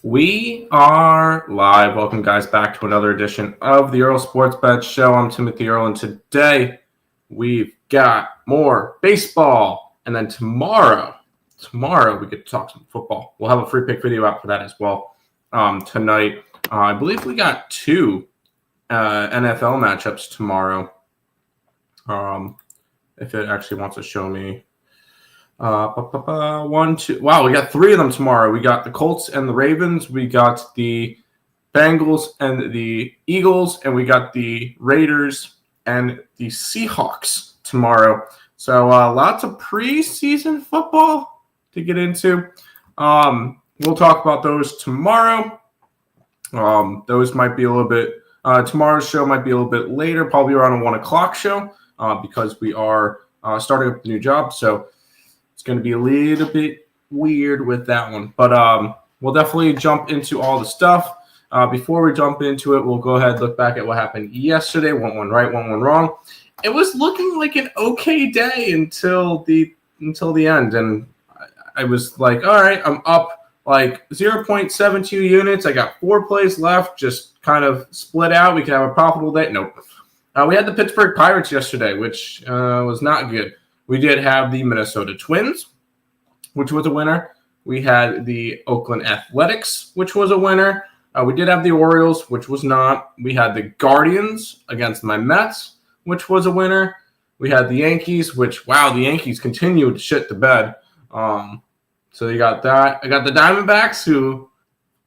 We are live. Welcome, guys, back to another edition of the Earle Sports Bet Show. I'm Timothy Earle, and today we've got more baseball. And then tomorrow we get to talk some football. We'll have a free pick video out for that as well. Tonight, I believe we got two NFL matchups tomorrow. If it actually wants to show me. 1, 2. Wow, we got three of them tomorrow. We got the Colts and the Ravens. We got the Bengals and the Eagles, and we got the Raiders and the Seahawks tomorrow. So lots of preseason football to get into. We'll talk about those tomorrow. Those might be a little bit. Tomorrow's show might be a little bit later, probably around a 1 o'clock show, because we are starting up the new job. So it's going to be a little bit weird with that one. But we'll definitely jump into all the stuff. Before we jump into it, we'll go ahead and look back at what happened yesterday. One right, one wrong. It was looking like an okay day until the end. And I was like, all right, I'm up like 0.72 units. I got 4 plays left, just kind of split out. We can have a profitable day. Nope. We had the Pittsburgh Pirates yesterday, which was not good. We did have the Minnesota Twins, which was a winner. We had the Oakland Athletics, which was a winner. We did have the Orioles, which was not. We had the Guardians against my Mets, which was a winner. We had the Yankees, which, wow, the Yankees continued to shit the bed. So you got that. I got the Diamondbacks, who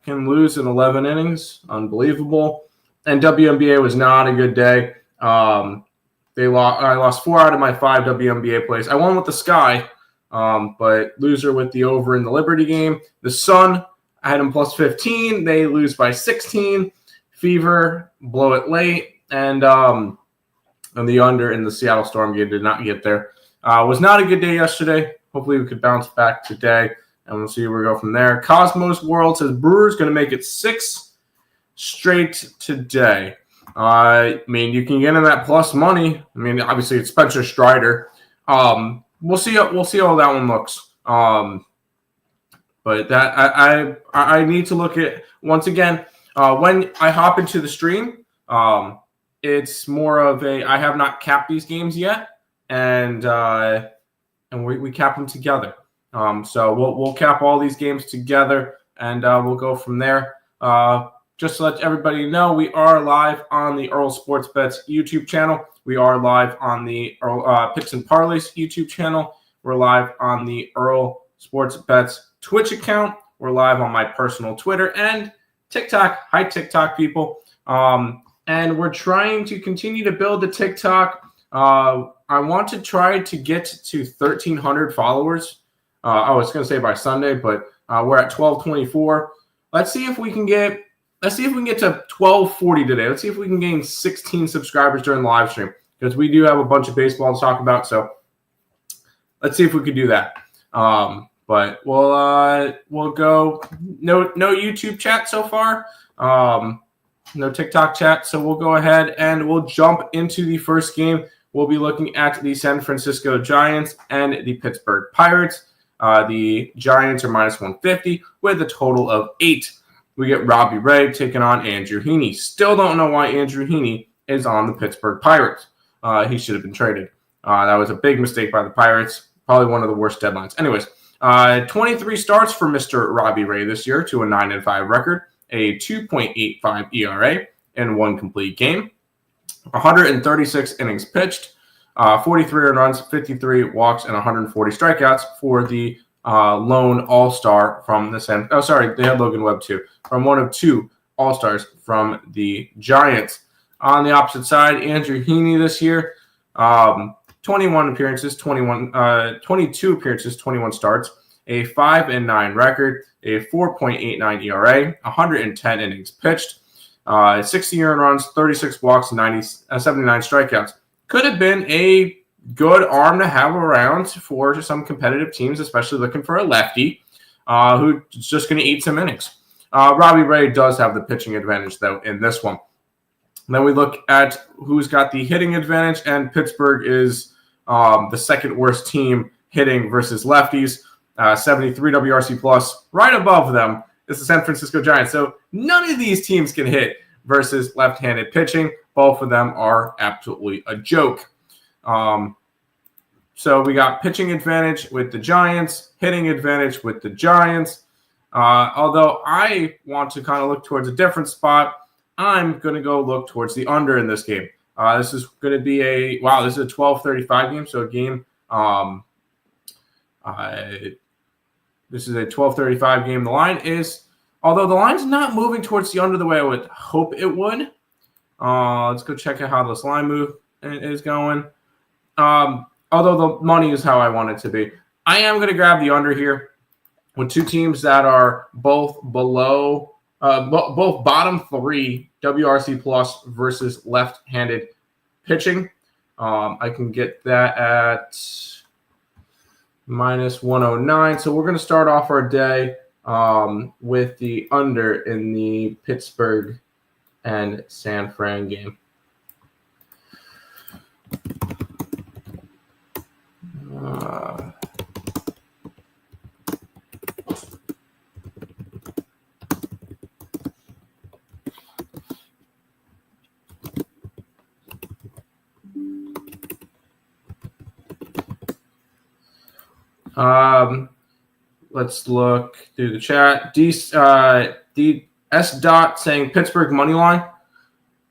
can lose in 11 innings. Unbelievable. And WNBA was not a good day. I lost 4 out of my 5 WNBA plays. I won with the Sky, but loser with the over in the Liberty game. The Sun, I had them plus 15. They lose by 16. Fever, blow it late. And the under in the Seattle Storm game did not get there. Was not a good day yesterday. Hopefully we could bounce back today, and we'll see where we go from there. Cosmos World says Brewers going to make it 6 straight today. I mean, you can get in that plus money. I mean, obviously it's Spencer Strider. We'll see how that one looks. But that I need to look at once again when I hop into the stream. It's more of a I have not capped these games yet, and we cap them together. So we'll cap all these games together, and we'll go from there. Just to let everybody know, we are live on the Earle Sports Bets YouTube channel. We are live on the Picks and Parleys YouTube channel. We're live on the Earle Sports Bets Twitch account. We're live on my personal Twitter and TikTok. Hi, TikTok people. And we're trying to continue to build the TikTok. I want to try to get to 1,300 followers. I was going to say by Sunday, but we're at 1,224. Let's see if we can get to 1,240 today. Let's see if we can gain 16 subscribers during the live stream, because we do have a bunch of baseball to talk about. So let's see if we can do that. But we'll go. No YouTube chat so far. No TikTok chat. So we'll go ahead and we'll jump into the first game. We'll be looking at the San Francisco Giants and the Pittsburgh Pirates. The Giants are minus 150 with a total of 8. We get Robbie Ray taking on Andrew Heaney. Still don't know why Andrew Heaney is on the Pittsburgh Pirates. He should have been traded. That was a big mistake by the Pirates. Probably one of the worst deadlines. Anyways, 23 starts for Mr. Robbie Ray this year to a 9-5 record, a 2.85 ERA, and 1 complete game. 136 innings pitched, 43 earned runs, 53 walks, and 140 strikeouts for the lone all-star from the they had Logan Webb too, from one of 2 all-stars from the Giants. On the opposite side, Andrew Heaney this year, 22 appearances, 21 starts, a 5-9 record, a 4.89 ERA, 110 innings pitched, 60 earned runs, 36 walks, 79 strikeouts. Could have been a good arm to have around for some competitive teams, especially looking for a lefty who's just going to eat some innings. Robbie Ray does have the pitching advantage, though, in this one. Then we look at who's got the hitting advantage, and Pittsburgh is the second worst team hitting versus lefties. 73 WRC plus. Right above them It's the San Francisco Giants. So none of these teams can hit versus left-handed pitching. Both of them are absolutely a joke. So we got pitching advantage with the Giants, hitting advantage with the Giants. Although I want to kind of look towards a different spot, I'm going to go look towards the under in this game. This is going to be this is a 12:35 game, so a game. This is a 12:35 game. Although the line's not moving towards the under the way I would hope it would. Let's go check out how this line move is going. Although the money is how I want it to be. I am going to grab the under here with two teams that are both below, both bottom 3 WRC plus versus left-handed pitching. I can get that at -109. So we're going to start off our day with the under in the Pittsburgh and San Fran game. Let's look through the chat. D S dot saying Pittsburgh money line.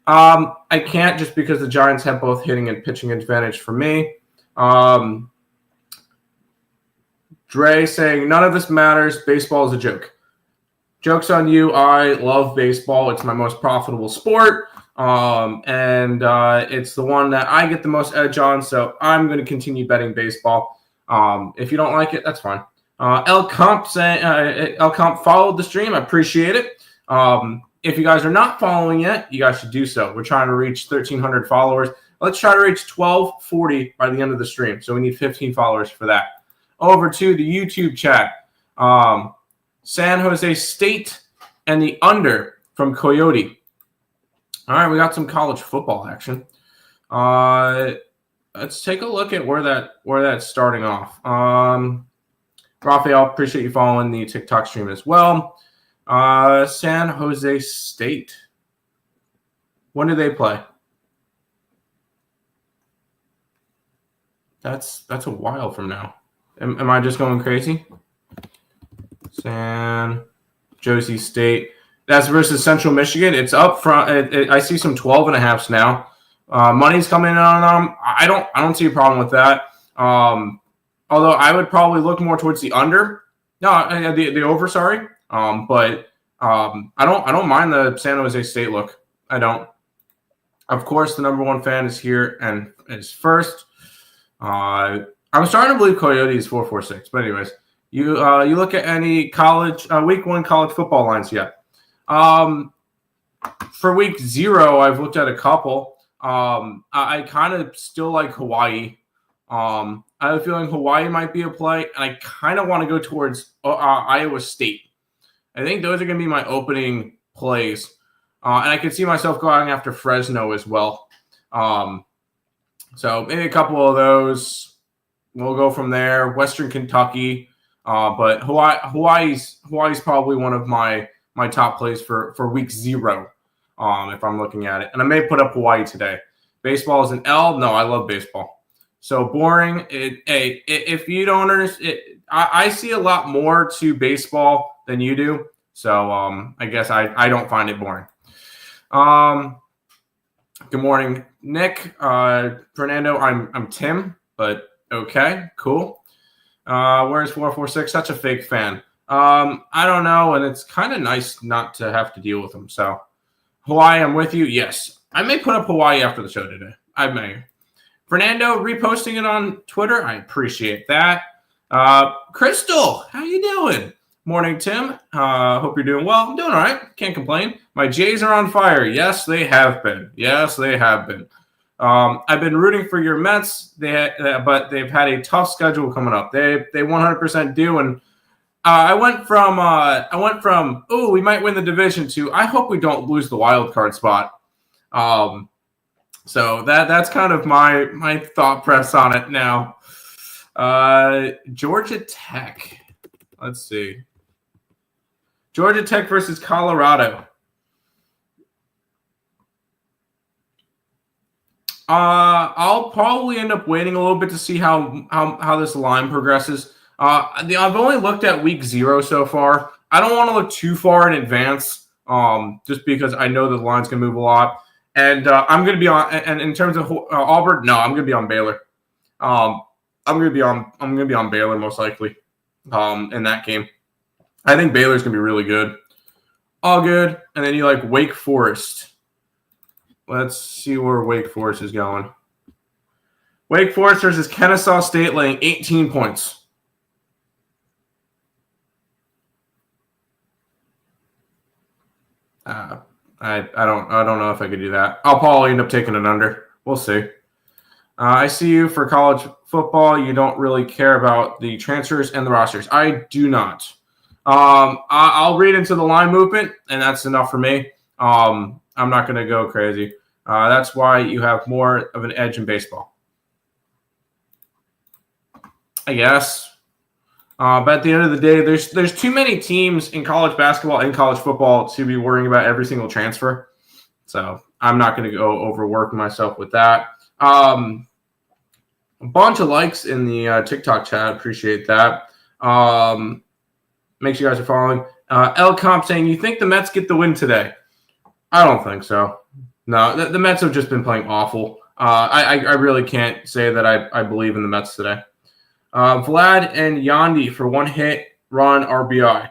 I can't just because the Giants have both hitting and pitching advantage for me. Dre saying none of this matters. Baseball is a joke. Joke's on you. I love baseball. It's my most profitable sport. And it's the one that I get the most edge on. So I'm going to continue betting baseball. If you don't like it, that's fine. El Comp saying El Comp followed the stream. I appreciate it. If you guys are not following yet, you guys should do so. We're trying to reach 1,300 followers. Let's try to reach 1,240 by the end of the stream. So we need 15 followers for that. Over to the YouTube chat. San Jose State and the under from Coyote. All right, we got some college football action. Let's take a look at where that's starting off. Raphael, appreciate you following the TikTok stream as well. San Jose State. When do they play? That's a while from now. Am I just going crazy? San Jose State. That's versus Central Michigan. It's up front. I see some 12.5s now. Money's coming in on them. I don't see a problem with that. Although I would probably look more towards the under. No, the over. Sorry. But I don't mind the San Jose State look. I don't. Of course, the number one fan is here and is first. I'm starting to believe Coyote is 446. But anyways, you look at any college week 1 college football lines yet. For week 0, I've looked at a couple. I kind of still like Hawaii. I have a feeling Hawaii might be a play, and I kind of want to go towards Iowa State. I think those are going to be my opening plays. And I could see myself going after Fresno as well. So maybe a couple of those. We'll go from there. Western Kentucky. But Hawaii's probably one of my top plays for week 0, if I'm looking at it. And I may put up Hawaii today. Baseball is an L. No, I love baseball. So boring. If you don't understand, I see a lot more to baseball than you do. So I guess I don't find it boring. Good morning, Nick. Fernando, I'm Tim, but okay, cool. Where's 446? Such a fake fan. I don't know, and it's kind of nice not to have to deal with them. So Hawaii, I'm with you. Yes, I may put up Hawaii after the show today. I may. Fernando reposting it on Twitter. I appreciate that. Crystal, how you doing? Morning, Tim. Hope you're doing well. I'm doing all right. Can't complain. My Jays are on fire. Yes, they have been. Yes, they have been. I've been rooting for your Mets, but they've had a tough schedule coming up. They 100% do, and I went from we might win the division to I hope we don't lose the wild card spot. So that's kind of my thought press on it now. Georgia Tech. Let's see. Georgia Tech versus Colorado. I'll probably end up waiting a little bit to see how this line progresses. I've only looked at week 0 so far. I don't want to look too far in advance, just because I know the line's going to move a lot. And I'm going to be on. And in terms of Auburn, no, I'm going to be on Baylor. I'm going to be on Baylor most likely. In that game, I think Baylor's going to be really good. All good. And then you like Wake Forest. Let's see where Wake Forest is going. Wake Forest versus Kennesaw State laying 18 points. I don't know if I could do that. I'll probably end up taking an under. We'll see. I see you for college football. You don't really care about the transfers and the rosters. I do not. I'll read into the line movement, and that's enough for me. I'm not going to go crazy. That's why you have more of an edge in baseball, I guess. But at the end of the day, there's too many teams in college basketball and college football to be worrying about every single transfer. So I'm not going to go overwork myself with that. A bunch of likes in the TikTok chat. Appreciate that. Make sure you guys are following. L Comp saying, you think the Mets get the win today? I don't think so. No, the Mets have just been playing awful. I really can't say that I believe in the Mets today. Vlad and Yandy for 1 hit, run, RBI.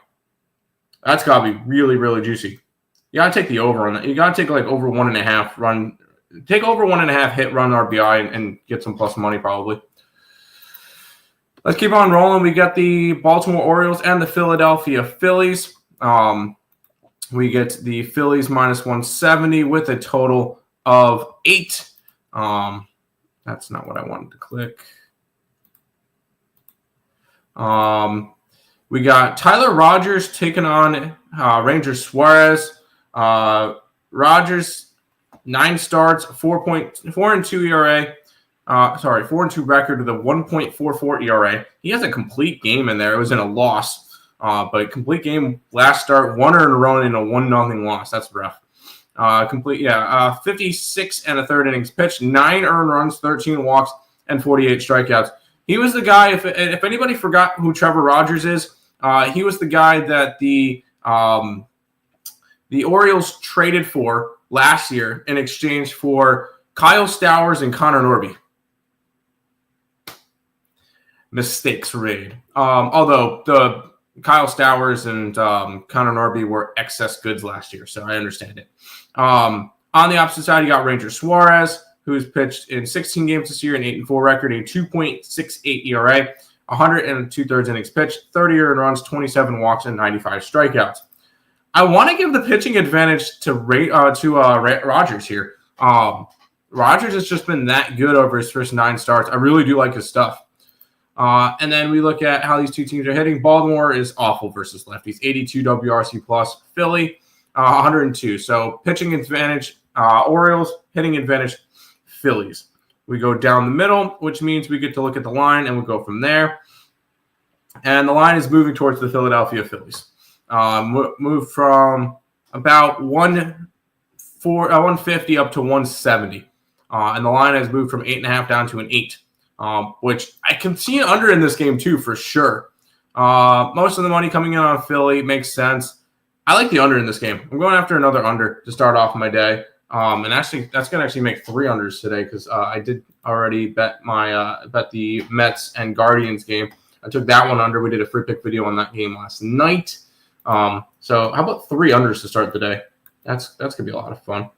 That's got to be really, really juicy. You got to take the over on that. You got to take like over 1.5 run. Take over 1.5 hit, run, RBI and get some plus money probably. Let's keep on rolling. We got the Baltimore Orioles and the Philadelphia Phillies. We get the Phillies minus 170 with a total of 8. That's not what I wanted to click. We got Tyler Rogers taking on Ranger Suarez. Rogers, 9 starts, 4.42 ERA. 4-2 record with a 1.44 ERA. He has a complete game in there. It was in a loss, but complete game last start, 1 earned run in a 1-0 loss. That's rough. 56 and a third innings pitched, 9 earned runs, 13 walks, and 48 strikeouts. He was the guy. If anybody forgot who Trevor Rogers is, he was the guy that the Orioles traded for last year in exchange for Kyle Stowers and Connor Norby. Mistakes were made. Although the Kyle Stowers and Connor Norby were excess goods last year, so I understand it. On the opposite side, you got Ranger Suarez, who's pitched in 16 games this year, an 8-4 record, a 2.68 ERA, 102 innings pitched, 30 earned runs, 27 walks, and 95 strikeouts. I want to give the pitching advantage to Rogers here. Rogers has just been that good over his first 9 starts. I really do like his stuff. And then we look at how these two teams are hitting. Baltimore is awful versus lefties, 82 WRC plus. Philly, 102. So pitching advantage, Orioles, hitting advantage, Phillies. We go down the middle, which means we get to look at the line, and we go from there. And the line is moving towards the Philadelphia Phillies. Moved from about 150 up to 170. And the line has moved from 8.5 down to an 8. Which I can see under in this game too, for sure. Most of the money coming in on Philly makes sense. I like the under in this game. I'm going after another under to start off my day. And actually, that's going to actually make 3 unders today because I did already bet the Mets and Guardians game. I took that one under. We did a free pick video on that game last night. So how about 3 unders to start the day? That's going to be a lot of fun.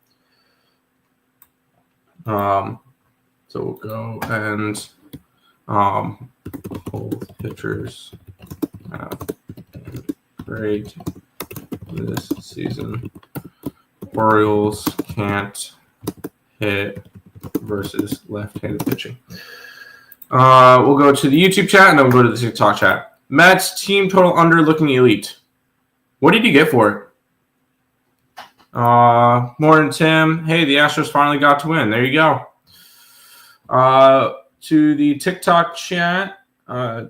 So we'll go and both pitchers have great this season. Orioles can't hit versus left-handed pitching. We'll go to the YouTube chat and then we'll go to the TikTok chat. Mets team total under looking elite. What did you get for it? Morning, Tim. Hey, the Astros finally got to win. There you go. To the TikTok chat, a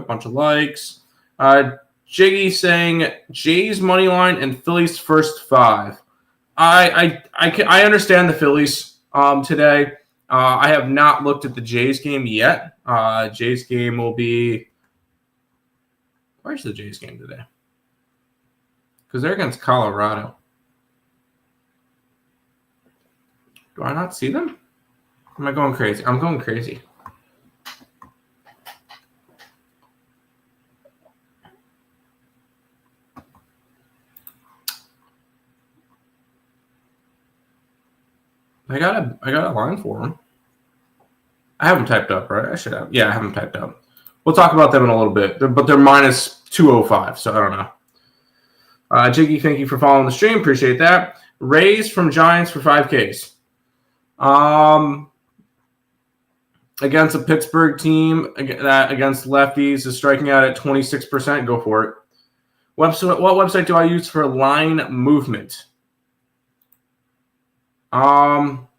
bunch of likes. Jiggy saying Jays money line and Phillies first 5. I understand the Phillies today. I have not looked at the Jays game yet. Jays game will be. Where's the Jays game today? Because they're against Colorado. Do I not see them? Am I going crazy? I'm going crazy. I got a line for them. I haven't typed up, right? I should have. Yeah, I haven't typed up. We'll talk about them in a little bit. But they're minus 205, so I don't know. Jiggy, thank you for following the stream. Appreciate that. Rays from Giants for 5Ks. Against a Pittsburgh team that against lefties is striking out at 26%. Go for it. What website do I use for line movement? I'm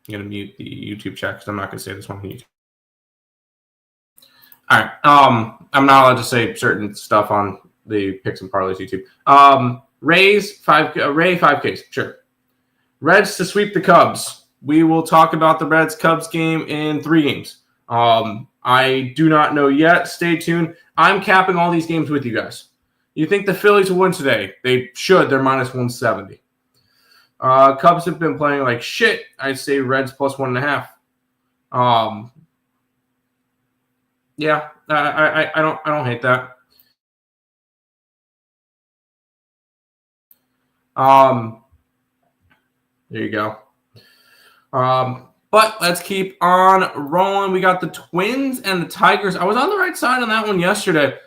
going to mute the YouTube chat because I'm not going to say this one on YouTube. All right. I'm not allowed to say certain stuff on the Picks and Parleys YouTube. Ray 5Ks. Sure. Reds to sweep the Cubs. We will talk about the Reds-Cubs game in 3 games. I do not know yet. Stay tuned. I'm capping all these games with you guys. You think the Phillies will win today? They should. They're minus 170. Cubs have been playing like shit. I'd say Reds plus 1.5. Yeah, I don't hate that. There you go. But let's keep on rolling. We got the Twins and the Tigers. I was on the right side on that one yesterday.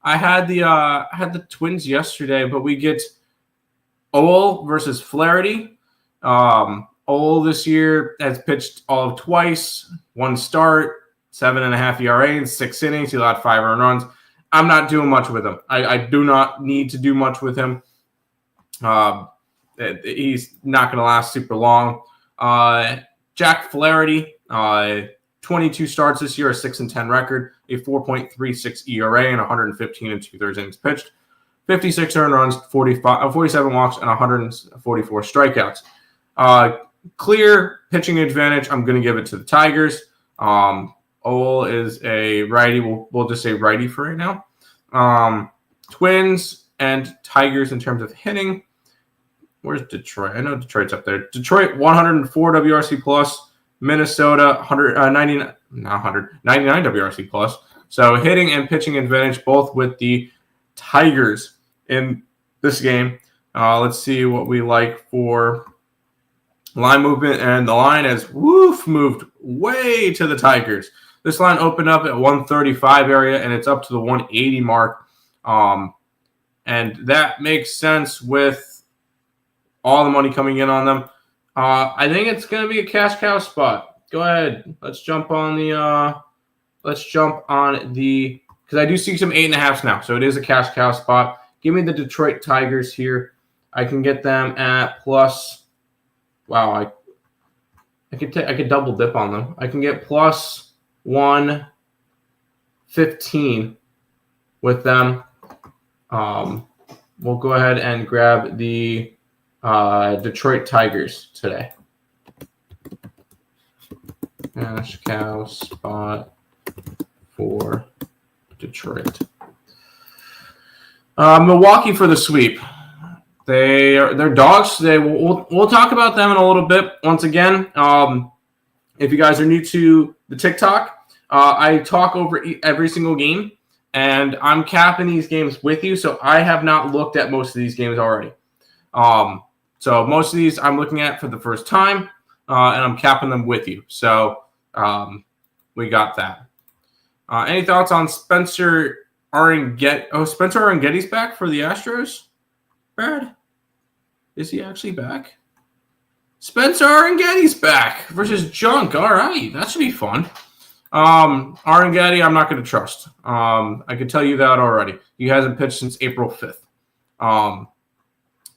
I had the Twins yesterday, but we get Earle versus Flaherty. Earle this year has pitched all of twice, 1 start, 7.5 ERA in 6 innings. He allowed 5 earned runs. I'm not doing much with him. I do not need to do much with him. He's not going to last super long. Jack Flaherty, 22 starts this year, a 6-10 record, a 4.36 ERA, and 115 2/3 innings pitched, 56 earned runs, 47 walks, and 144 strikeouts. Clear pitching advantage. I'm going to give it to the Tigers. Earle is a righty. We'll just say righty for right now. Twins and Tigers in terms of hitting. Where's Detroit? I know Detroit's up there. Detroit 104 WRC plus. Minnesota 99 WRC plus. So hitting and pitching advantage both with the Tigers in this game. Let's see what we like for line movement, and the line has moved way to the Tigers. This line opened up at 135 area, and it's up to the 180 mark. And that makes sense with all the money coming in on them. I think it's going to be a cash cow spot. Go ahead. Let's jump on the because I do see some 8.5s now. So it is a cash cow spot. Give me the Detroit Tigers here. I can get them at plus. Wow, I could double dip on them. I can get plus 115 with them. We'll go ahead and grab the Detroit Tigers today. Cash cow spot for Detroit. Milwaukee for the sweep. They're dogs today. We'll talk about them in a little bit. Once again, if you guys are new to the TikTok, I talk over every single game, and I'm capping these games with you. So I have not looked at most of these games already. So most of these I'm looking at for the first time, and I'm capping them with you. So we got that. Any thoughts on Spencer Aranguette? Oh, Spencer Aranguette's back for the Astros? Brad? Is he actually back? Spencer Aranguette's back versus Junk. All right. That should be fun. Aranguette, I'm not going to trust. I can tell you that already. He hasn't pitched since April 5th. I'm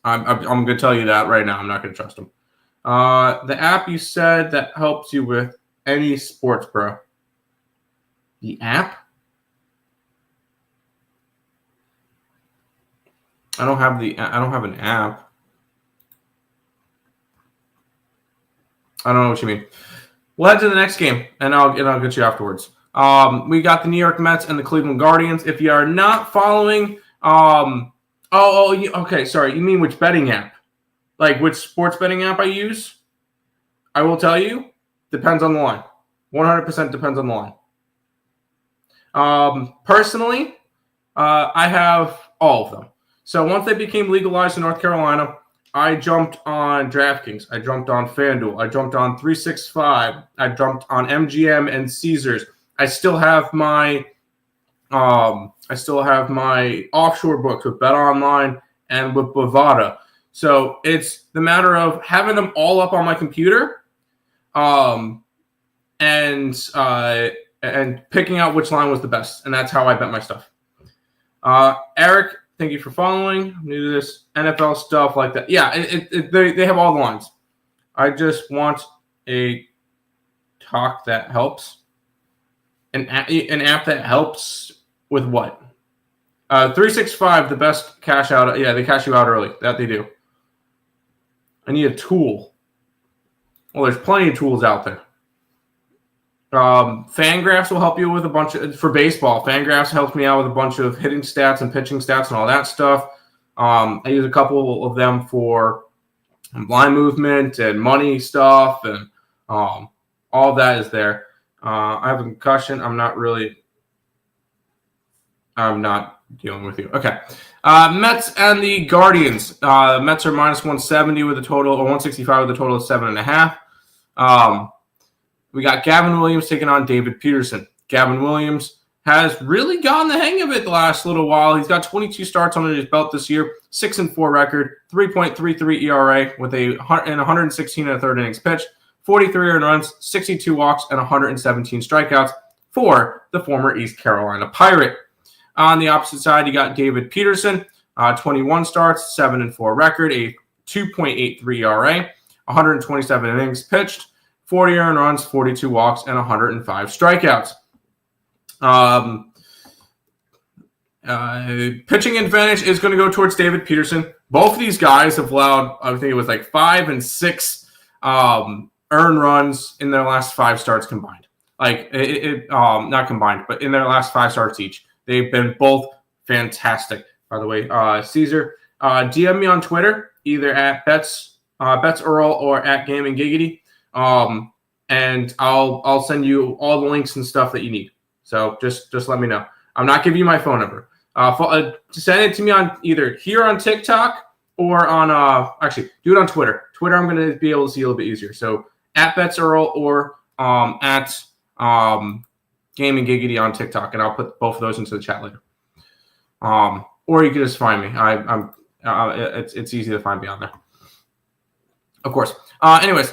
going to tell you that right now. I'm not going to trust him. The app you said that helps you with any sports, bro. The app? I don't have an app. I don't know what you mean. We'll head to the next game, and I'll get you afterwards. We got the New York Mets and the Cleveland Guardians. If you are not following, okay, sorry. You mean which betting app? Like which sports betting app I use? I will tell you, depends on the line. 100% depends on the line. Personally, I have all of them. So once they became legalized in North Carolina, I jumped on DraftKings. I jumped on FanDuel. I jumped on 365. I jumped on MGM and Caesars. I still have my offshore books with BetOnline and with Bovada. So it's the matter of having them all up on my computer, and picking out which line was the best, and that's how I bet my stuff. Eric, thank you for following. I'm new to this NFL stuff like that. Yeah, they have all the lines. I just want a talk that helps. An app that helps with what? 365, the best cash out. Yeah, they cash you out early. That they do. I need a tool. Well, there's plenty of tools out there. Fangraphs will help you with a bunch of, for baseball. Fangraphs helps me out with a bunch of hitting stats and pitching stats and all that stuff. I use a couple of them for line movement and money stuff, and all of that is there. I have a concussion. I'm not dealing with you. Okay. Mets and the Guardians. Mets are minus 170 with a total, or 165 with a total of 7.5. We got Gavin Williams taking on David Peterson. Gavin Williams has really gotten the hang of it the last little while. He's got 22 starts under his belt this year, 6-4 record, 3.33 ERA with a 116 and a third innings pitched, 43 earned runs, 62 walks, and 117 strikeouts for the former East Carolina Pirate. On the opposite side, you got David Peterson, 21 starts, 7-4 record, a 2.83 ERA, 127 innings pitched, 40 earned runs, 42 walks, and 105 strikeouts. Pitching advantage is going to go towards David Peterson. Both of these guys have allowed, I think it was like 5 and 6 earned runs in their last 5 starts combined. Not combined, but in their last 5 starts each. They've been both fantastic. By the way, Caesar, DM me on Twitter, either at Bets Earle or at Gaming Giggity. And I'll send you all the links and stuff that you need. So just let me know. I'm not giving you my phone number. Send it to me on either here on TikTok or on actually do it on Twitter. Twitter, I'm going to be able to see a little bit easier. So at Bets Earle or at Gaming Giggity on TikTok, and I'll put both of those into the chat later. Or you can just find me. It's easy to find me on there. Of course. Anyways,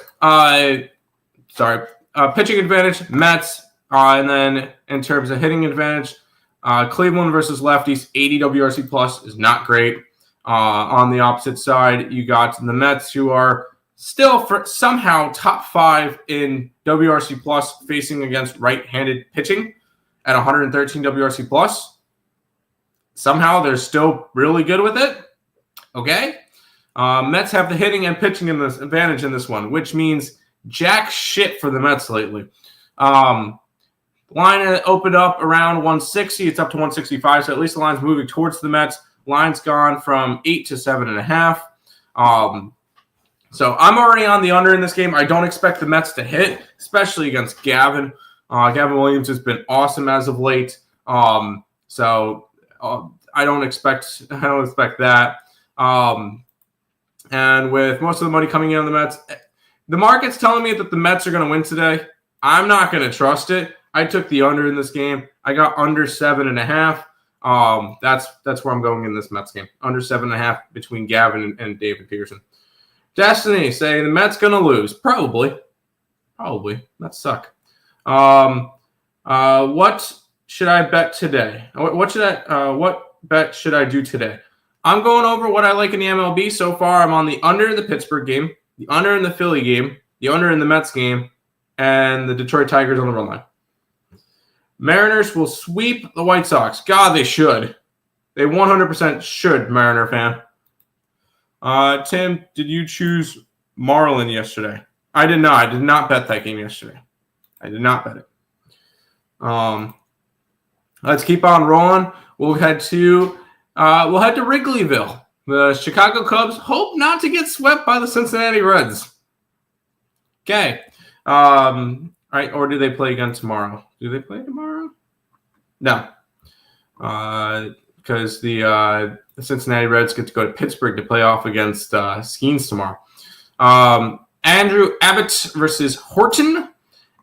pitching advantage, Mets. And then in terms of hitting advantage, Cleveland versus lefties, 80 WRC plus is not great. On the opposite side, you got the Mets, who are still somehow top 5 in WRC plus, facing against right-handed pitching at 113 WRC plus. Somehow they're still really good with it. Okay. Mets have the hitting and pitching in this advantage in this one, which means jack shit for the Mets lately. Line opened up around 160. It's up to 165, so at least the line's moving towards the Mets. Line's gone from 8 to 7.5. So I'm already on the under in this game. I don't expect the Mets to hit, especially against Gavin. Gavin Williams has been awesome as of late. So I don't expect that. And with most of the money coming in on the Mets, the market's telling me that the Mets are going to win today. I'm not going to trust it. I took the under in this game. I got under 7.5. That's where I'm going in this Mets game. Under 7.5 between Gavin and David Peterson. Destiny saying the Mets going to lose. Probably. That suck. What should I bet today? What bet should I do today? I'm going over what I like in the MLB. So far, I'm on the under in the Pittsburgh game, the under in the Philly game, the under in the Mets game, and the Detroit Tigers on the run line. Mariners will sweep the White Sox. God, they should. They 100% should, Mariner fan. Tim, did you choose Marlin yesterday? I did not. I did not bet that game yesterday. I did not bet it. Let's keep on rolling. We'll head to Wrigleyville. The Chicago Cubs hope not to get swept by the Cincinnati Reds. Okay. All right, or do they play again tomorrow? Do they play tomorrow? No. Because the Cincinnati Reds get to go to Pittsburgh to play off against Skeens tomorrow. Andrew Abbott versus Horton.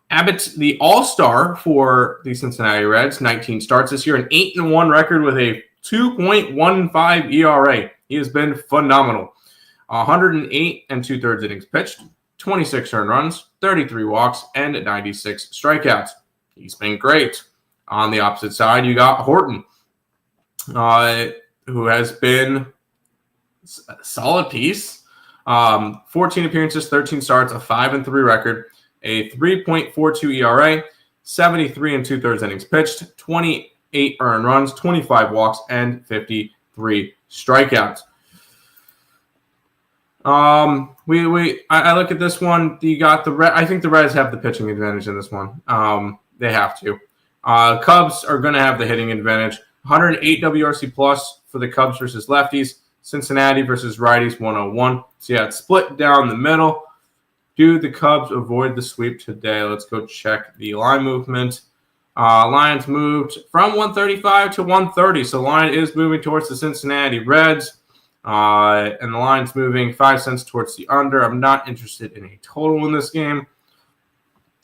Abbott, the all-star for the Cincinnati Reds, 19 starts this year, an 8-1 record with a 2.15 ERA. He has been phenomenal. 108 and 2/3 innings pitched, 26 earned runs, 33 walks, and 96 strikeouts. He's been great. On the opposite side, you got Horton, who has been a solid piece. 14 appearances, 13 starts, a 5-3 record, a 3.42 ERA, 73 and 2/3 innings pitched, 28 earned runs, 25 walks, and 53 strikeouts. I look at this one. You got I think the Reds have the pitching advantage in this one. They have to. Cubs are going to have the hitting advantage. 108 WRC plus for the Cubs versus lefties. Cincinnati versus righties, 101. So yeah, it's split down the middle. Do the Cubs avoid the sweep today? Let's go check the line movement. Lions moved from 135 to 130. So line is moving towards the Cincinnati Reds. And the line's moving 5 cents towards the under. I'm not interested in a total in this game.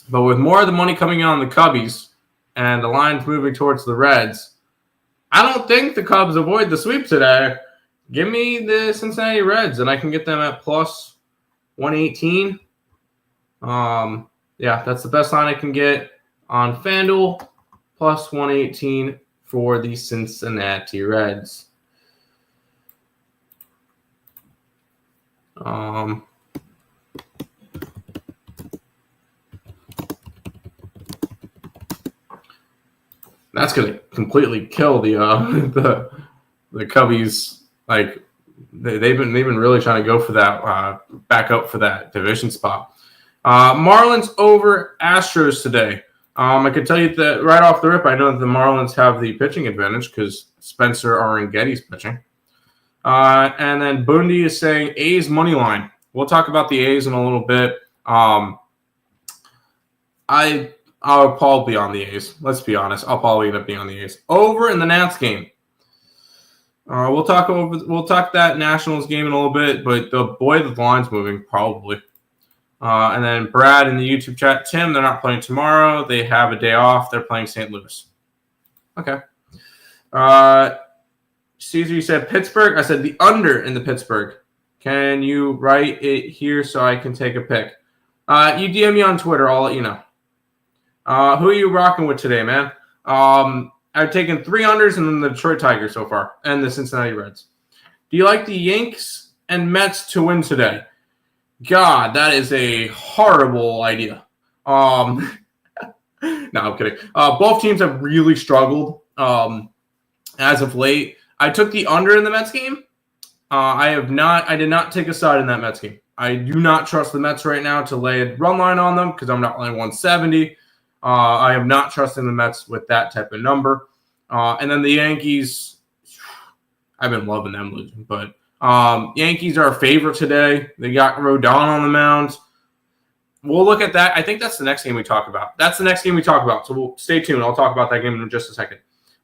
But with more of the money coming in on the Cubbies and the line's moving towards the Reds, I don't think the Cubs avoid the sweep today. Give me the Cincinnati Reds, and I can get them at plus 118. Yeah, that's the best line I can get on FanDuel, plus 118 for the Cincinnati Reds. That's going to completely kill the Cubbies. Like they've been really trying to go for that back up for that division spot. Marlins over Astros today. I can tell you that right off the rip, I know that the Marlins have the pitching advantage because Spencer Arangetti's pitching. And then Bundy is saying A's money line. We'll talk about the A's in a little bit. I'll probably be on the A's. Let's be honest. I'll probably end up being on the A's. Over in the Nats game. We'll talk that Nationals game in a little bit, but the line's moving probably. And then Brad in the YouTube chat, Tim, they're not playing tomorrow. They have a day off. They're playing St. Louis. Okay. Caesar, you said Pittsburgh. I said the under in the Pittsburgh. Can you write it here so I can take a pick? You DM me on Twitter. I'll let you know. Who are you rocking with today, man? I've taken 3 unders and then the Detroit Tigers so far and the Cincinnati Reds. Do you like the Yanks and Mets to win today? God, that is a horrible idea. No, I'm kidding. Both teams have really struggled as of late. I took the under in the Mets game. I did not take a side in that Mets game. I do not trust the Mets right now to lay a run line on them because I'm not laying 170. I am not trusting the Mets with that type of number. And then the Yankees, I've been loving them losing. But Yankees are a favorite today. They got Rodon on the mound. We'll look at that. I think that's the next game we talk about. So we'll stay tuned. I'll talk about that game in just a second.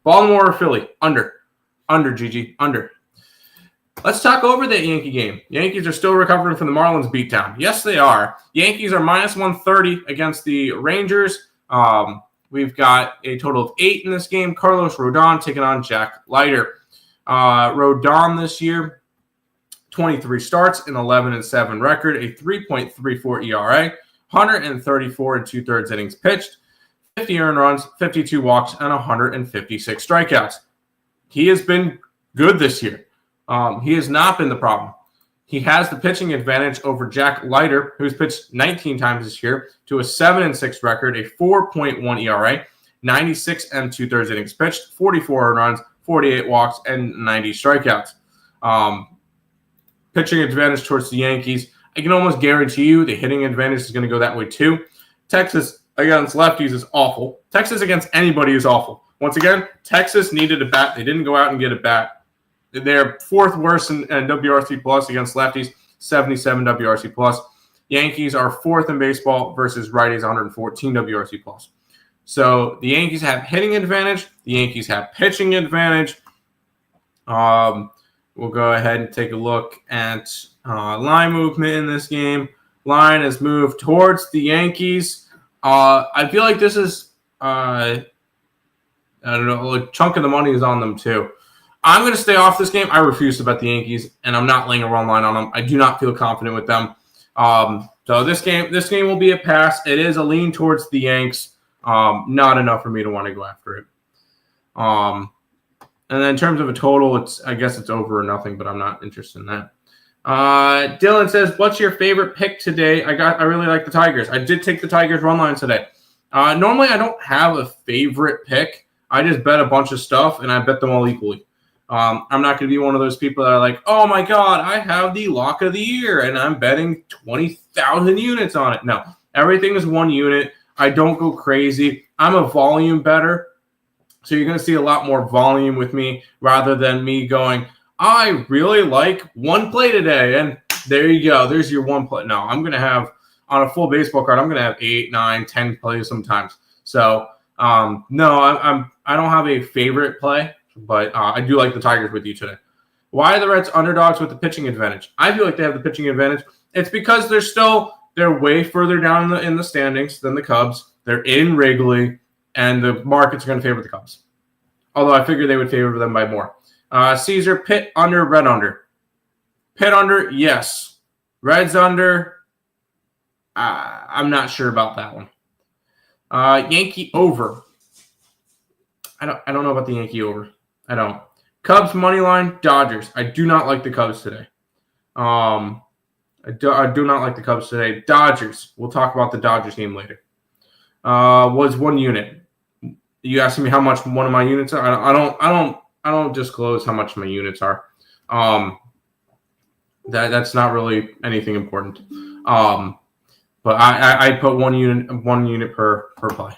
Baltimore or Philly? Under. Under, GG. Under. Let's talk over that Yankee game. Yankees are still recovering from the Marlins beatdown. Yes, they are. Yankees are minus 130 against the Rangers. We've got a total of 8 in this game. Carlos Rodon taking on Jack Leiter. Rodon this year, 23 starts, an 11-7 record, a 3.34 ERA, 134 and 2/3 innings pitched, 50 earned runs, 52 walks, and 156 strikeouts. He has been good this year. He has not been the problem. He has the pitching advantage over Jack Leiter, who's pitched 19 times this year, to a 7-6 record, a 4.1 ERA, 96 and 2/3 innings pitched, 44 earned runs, 48 walks, and 90 strikeouts. Pitching advantage towards the Yankees. I can almost guarantee you the hitting advantage is going to go that way too. Texas against lefties is awful. Texas against anybody is awful. Once again, Texas needed a bat. They didn't go out and get a bat. They're fourth worst in WRC plus against lefties, 77 WRC plus. Yankees are fourth in baseball versus righties, 114 WRC plus. So the Yankees have hitting advantage. The Yankees have pitching advantage. We'll go ahead and take a look at line movement in this game. Line has moved towards the Yankees. I feel like this is, I don't know, a chunk of the money is on them too. I'm going to stay off this game. I refuse to bet the Yankees, and I'm not laying a run line on them. I do not feel confident with them. So this game will be a pass. It is a lean towards the Yanks. Not enough for me to want to go after it. And then in terms of a total, I guess it's over or nothing, but I'm not interested in that. Dylan says, "What's your favorite pick today?" I really like the Tigers. I did take the Tigers run line today. Normally, I don't have a favorite pick. I just bet a bunch of stuff, and I bet them all equally. I'm not going to be one of those people that are like, "Oh my God, I have the lock of the year, and I'm betting 20,000 units on it." No, everything is one unit. I don't go crazy. I'm a volume bettor. So you're going to see a lot more volume with me rather than me going, "I really like one play today." And there you go. There's your one play. No, I'm going to have on a full baseball card, I'm going to have 8, 9, 10 plays sometimes. So no, I don't have a favorite play, but I do like the Tigers with you today. Why are the Reds underdogs with the pitching advantage? I feel like they have the pitching advantage. It's because they're way further down in the standings than the Cubs. They're in Wrigley. And the market's going to favor the Cubs. Although I figured they would favor them by more. Caesar, Pitt under, Red under. Pitt under, yes. Reds under, I'm not sure about that one. Yankee over. I don't know about the Yankee over. I don't. Cubs money line, Dodgers. I do not like the Cubs today. I do not like the Cubs today. Dodgers. We'll talk about the Dodgers game later. Was 1 unit. You asking me how much one of my units are? I don't disclose how much my units are. That's not really anything important. But I put 1 unit per play.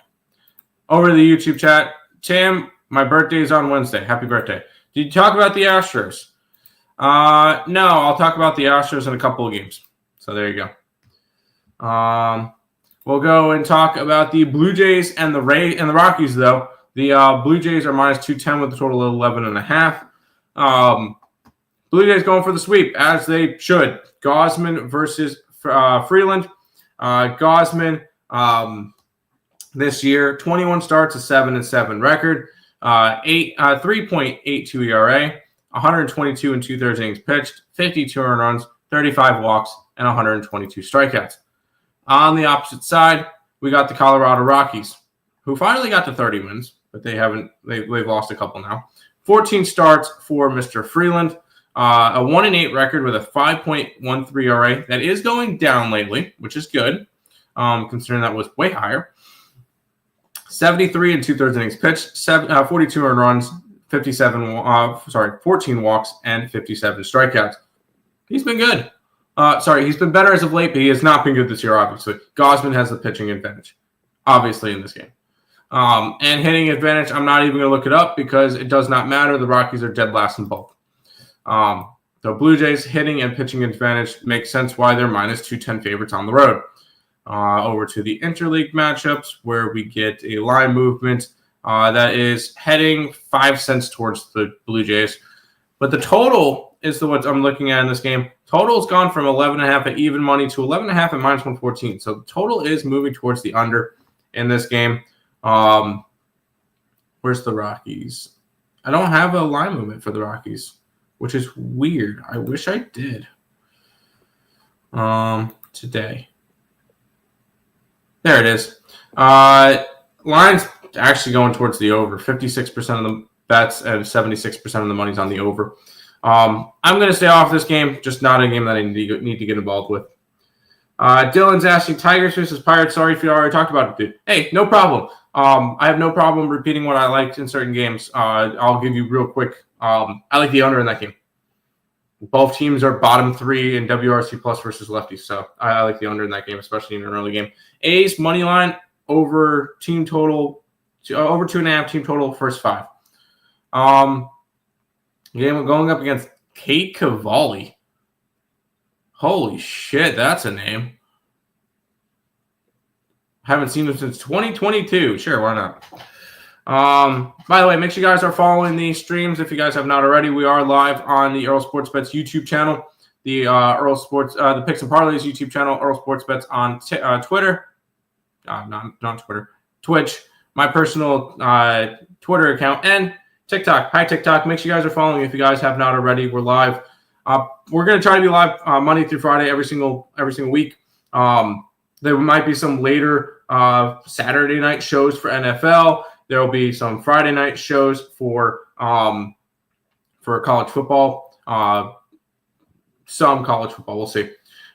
Over to the YouTube chat. Tim, my birthday is on Wednesday. Happy birthday. Did you talk about the Astros? No, I'll talk about the Astros in a couple of games. So there you go. We'll go and talk about the Blue Jays and the Rockies, though. The Blue Jays are minus 210 with a total of 11.5. Blue Jays going for the sweep, as they should. Gausman versus Freeland. Gausman this year, 21 starts, a 7-7 record, 3.82 ERA, 122 and 2/3 innings pitched, 52 earned runs, 35 walks, and 122 strikeouts. On the opposite side, we got the Colorado Rockies, who finally got to 30 wins, but they've lost a couple now. 14 starts for Mr. Freeland, a 1-8 record with a 5.13 ERA. That is going down lately, which is good, considering that was way higher. 73 and 2/3 innings pitched, 42 earned runs, 14 walks, and 57 strikeouts. He's been good. He's been better as of late, but he has not been good this year, obviously. Gausman has the pitching advantage, obviously, in this game. And hitting advantage, I'm not even going to look it up because it does not matter. The Rockies are dead last in both. The Blue Jays hitting and pitching advantage makes sense why they're minus 210 favorites on the road. Over to the interleague matchups where we get a line movement that is heading 5 cents towards the Blue Jays. But the total is what I'm looking at in this game. Total has gone from 11.5 at even money to 11.5 at minus 114. So the total is moving towards the under in this game. Where's the Rockies? I don't have a line movement for the Rockies, which is weird. I wish I did. Today. There it is. Line's actually going towards the over. 56% of the bets and 76% of the money's on the over. I'm going to stay off this game. Just not a game that I need to get involved with. Dylan's asking, Tigers versus Pirates. Sorry if you already talked about it, dude. Hey, no problem. I have no problem repeating what I liked in certain games. I'll give you real quick. I like the under in that game. Both teams are bottom 3 in WRC plus versus lefties, so I like the under in that game, especially in an early game. A's money line over team total, over 2.5 team total first 5. Game going up against Kate Cavalli. Holy shit, that's a name. Haven't seen him since 2022. Sure, why not? By the way, make sure you guys are following these streams if you guys have not already. We are live on the Earle Sports Bets YouTube channel, the Earle Sports, the Picks and Parleys YouTube channel, Earle Sports Bets on Twitter, not Twitter, Twitch, my personal Twitter account, and TikTok. Hi TikTok. Make sure you guys are following if you guys have not already. We're live. We're gonna try to be live Monday through Friday every single week. There might be some later Saturday night shows for NFL. There will be some Friday night shows for college football. Some college football. We'll see.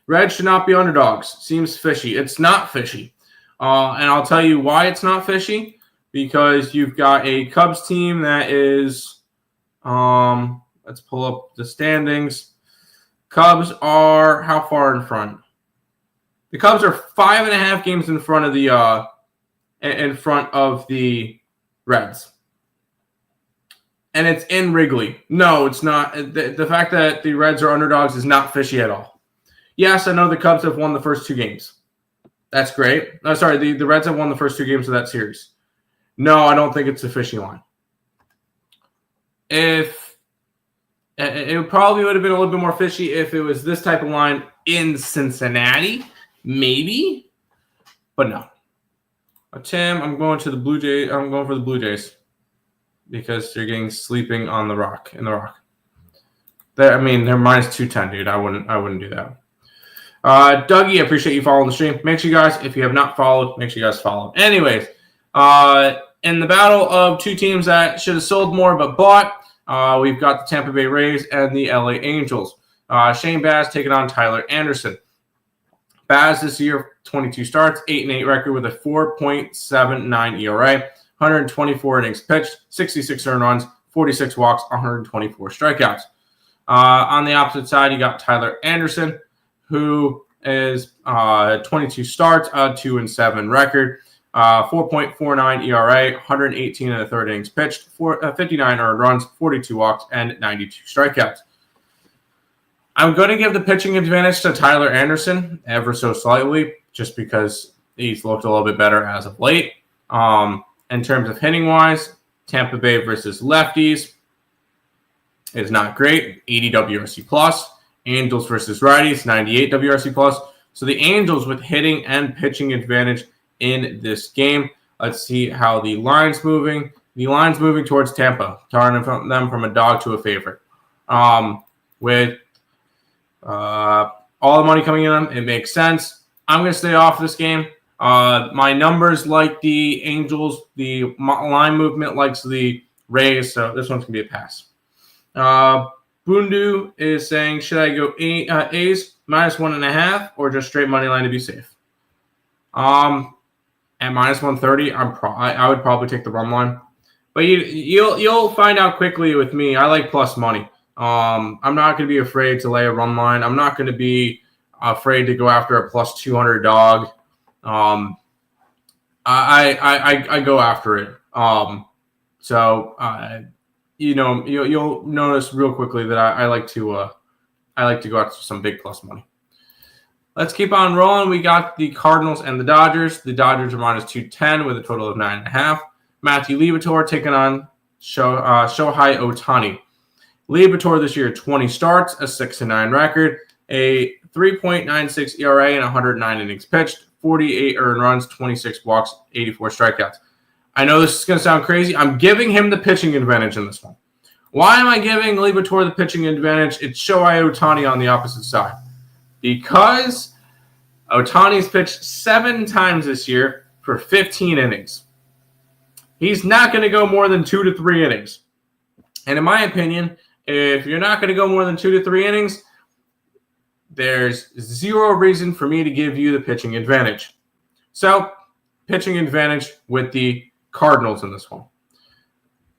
Reds should not be underdogs. Seems fishy. It's not fishy. And I'll tell you why it's not fishy. Because you've got a Cubs team that is, let's pull up the standings. Cubs are how far in front? The Cubs are 5.5 games in front of the Reds, and it's in Wrigley. No, it's not. The fact that the Reds are underdogs is not fishy at all. Yes, I know the Cubs have won the first 2 games. That's great. No, sorry, the Reds have won the first 2 games of that series. No, I don't think it's a fishy line. If it probably would have been a little bit more fishy if it was this type of line in Cincinnati, maybe, but no. Tim, I'm going to the Blue Jays. I'm going for the Blue Jays because they're getting sleeping on the rock in the rock. They're minus 210, dude. I wouldn't do that. Dougie, I appreciate you following the stream. Make sure you guys, if you have not followed, make sure you guys follow. Anyways. In the battle of 2 teams that should have sold more but bought, we've got the Tampa Bay Rays and the LA Angels. Shane Baz taking on Tyler Anderson. Baz this year, 22 starts, 8-8 record with a 4.79 ERA, 124 innings pitched, 66 earned runs, 46 walks, 124 strikeouts. On the opposite side, you got Tyler Anderson, who is 22 starts, 2-7 record. 4.49 ERA, 118 and a third innings pitched, 59 earned runs, 42 walks, and 92 strikeouts. I'm going to give the pitching advantage to Tyler Anderson ever so slightly, just because he's looked a little bit better as of late. In terms of hitting-wise, Tampa Bay versus lefties is not great, 80 WRC plus. Angels versus righties, 98 WRC plus. So the Angels with hitting and pitching advantage in this game. Let's see how the line's moving. The line's moving towards Tampa, turning them from a dog to a favorite. With all the money coming in, it makes sense. I'm going to stay off this game. My numbers like the Angels. The line movement likes the Rays, so this one's going to be a pass. Bundu is saying, should I go A's minus 1.5 or just straight money line to be safe? At minus 130, I would probably take the run line, but you'll find out quickly with me. I like plus money. I'm not going to be afraid to lay a run line. I'm not going to be afraid to go after a plus 200 dog. I go after it. You'll notice real quickly that I like to go after some big plus money. Let's keep on rolling. We got the Cardinals and the Dodgers. The Dodgers are minus 210 with a total of 9.5. Matthew Liberatore taking on Shohei Ohtani. Liberatore this year, 20 starts, a 6-9 record, a 3.96 ERA, and 109 innings pitched, 48 earned runs, 26 walks, 84 strikeouts. I know this is going to sound crazy. I'm giving him the pitching advantage in this one. Why am I giving Liberatore the pitching advantage? It's Shohei Ohtani on the opposite side. Because Ohtani's pitched 7 times this year for 15 innings. He's not going to go more than 2 to 3 innings. And in my opinion, if you're not going to go more than 2 to 3 innings, there's zero reason for me to give you the pitching advantage. So, pitching advantage with the Cardinals in this one.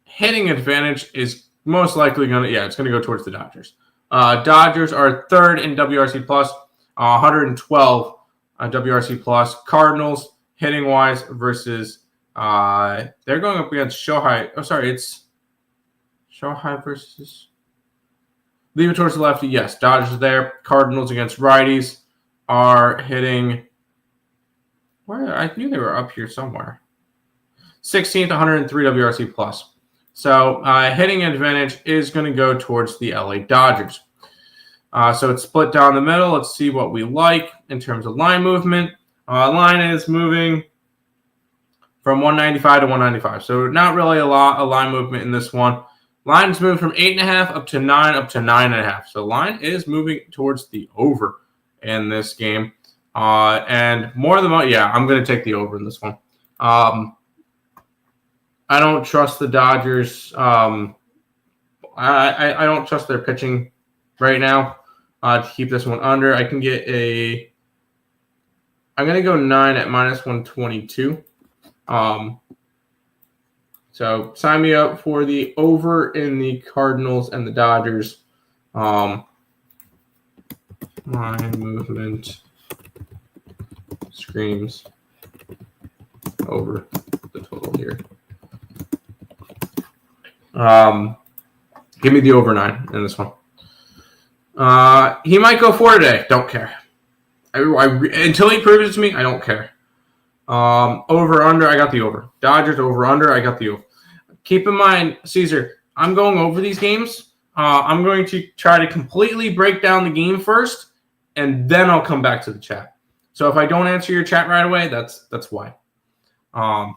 Hitting advantage is most likely it's going to go towards the Dodgers. Dodgers are third in WRC plus, 112 WRC plus. Cardinals hitting wise versus they're going up against Shohei. Oh, sorry, it's Shohei versus. Leave it towards the lefty. Yes, Dodgers there. Cardinals against righties are hitting. Where I knew they were up here somewhere. 16th, 103 WRC plus. So hitting advantage is going to go towards the LA Dodgers. So it's split down the middle. Let's see what we like in terms of line movement. Line is moving from 195 to 195. So not really a lot of line movement in this one. Line's moved from 8.5 up to 9 up to 9.5. So line is moving towards the over in this game. And more than I'm going to take the over in this one. I don't trust the Dodgers. I don't trust their pitching right now to keep this one under. I can get I'm going to go 9 at minus 122. So sign me up for the over in the Cardinals and the Dodgers. Line movement screams over the total here. Give me the over 9 in this one. He might go 4 today. Don't care. Until he proves it to me, I don't care. Over, under, I got the over. Dodgers, over, under, I got the over. Keep in mind, Caesar, I'm going over these games. I'm going to try to completely break down the game first, and then I'll come back to the chat. So if I don't answer your chat right away, that's why. But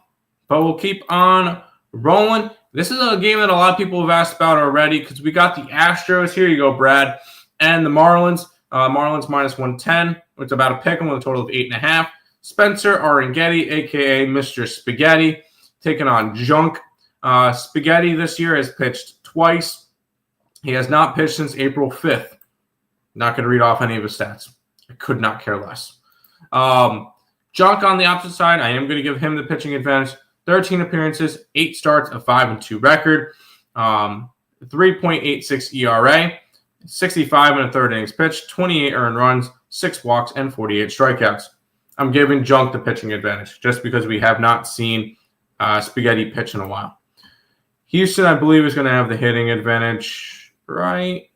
we'll keep on rolling. This is a game that a lot of people have asked about already because we got the Astros. Here you go, Brad. And the Marlins. Marlins minus 110. It's about a pick 'em with a total of 8.5. Spencer Arangetti, a.k.a. Mr. Spaghetti, taking on Junk. Spaghetti this year has pitched twice. He has not pitched since April 5th. Not going to read off any of his stats. I could not care less. Junk on the opposite side, I am going to give him the pitching advantage. 13 appearances, 8 starts, a 5-2 record, 3.86 ERA, 65 and a third innings pitched, 28 earned runs, 6 walks, and 48 strikeouts. I'm giving Junk the pitching advantage just because we have not seen Spaghetti pitch in a while. Houston, I believe, is going to have the hitting advantage, right?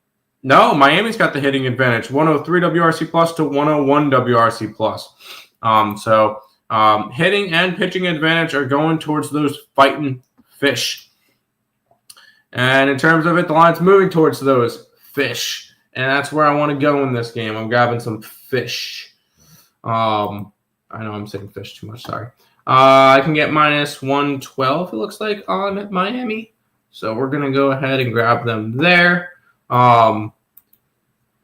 No, Miami's got the hitting advantage, 103 WRC plus to 101 WRC plus. Hitting and pitching advantage are going towards those fighting fish. And in terms of it, the line's moving towards those fish. And that's where I want to go in this game. I'm grabbing some fish. I know I'm saying fish too much, sorry. I can get minus 112, it looks like, on Miami. So we're going to go ahead and grab them there.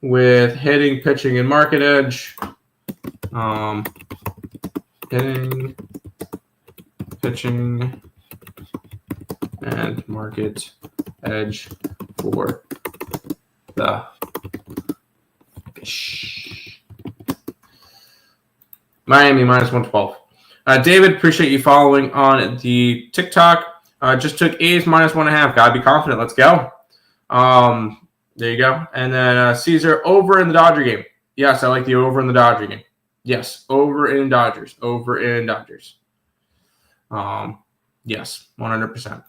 With hitting, pitching, and market edge. Hitting, pitching, and market edge for the fish. Miami minus 112. David, appreciate you following on the TikTok. Just took A's minus 1.5. Gotta be confident. Let's go. There you go. And then Caesar, over in the Dodger game. Yes, I like the over in the Dodger game. Yes, over in Dodgers. Over in Dodgers. Yes, 100%.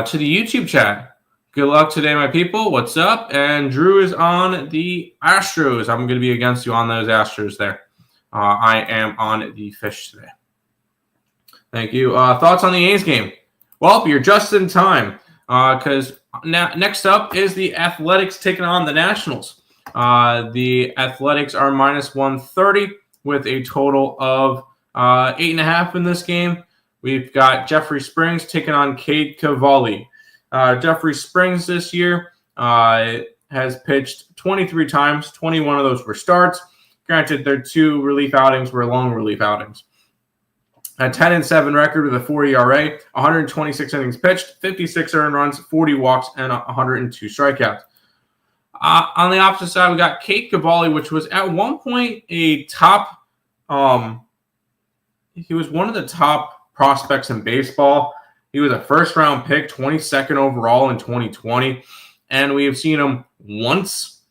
To the YouTube chat. Good luck today, my people. What's up? And Drew is on the Astros. I'm going to be against you on those Astros there. I am on the fish today. Thank you. Thoughts on the A's game? Well, you're just in time because next up is the Athletics taking on the Nationals. The Athletics are minus 130 with a total of 8.5 in this game. We've got Jeffrey Springs taking on Cade Cavalli. Jeffrey Springs this year has pitched 23 times. 21 of those were starts. Granted, their 2 relief outings were long relief outings. A 10-7 record with a 4 ERA, 126 innings pitched, 56 earned runs, 40 walks, and 102 strikeouts. On the opposite side, we got Cade Cavalli, which was at one point a top. He was one of the top prospects in baseball. He was a first-round pick, 22nd overall in 2020, and we have seen him once.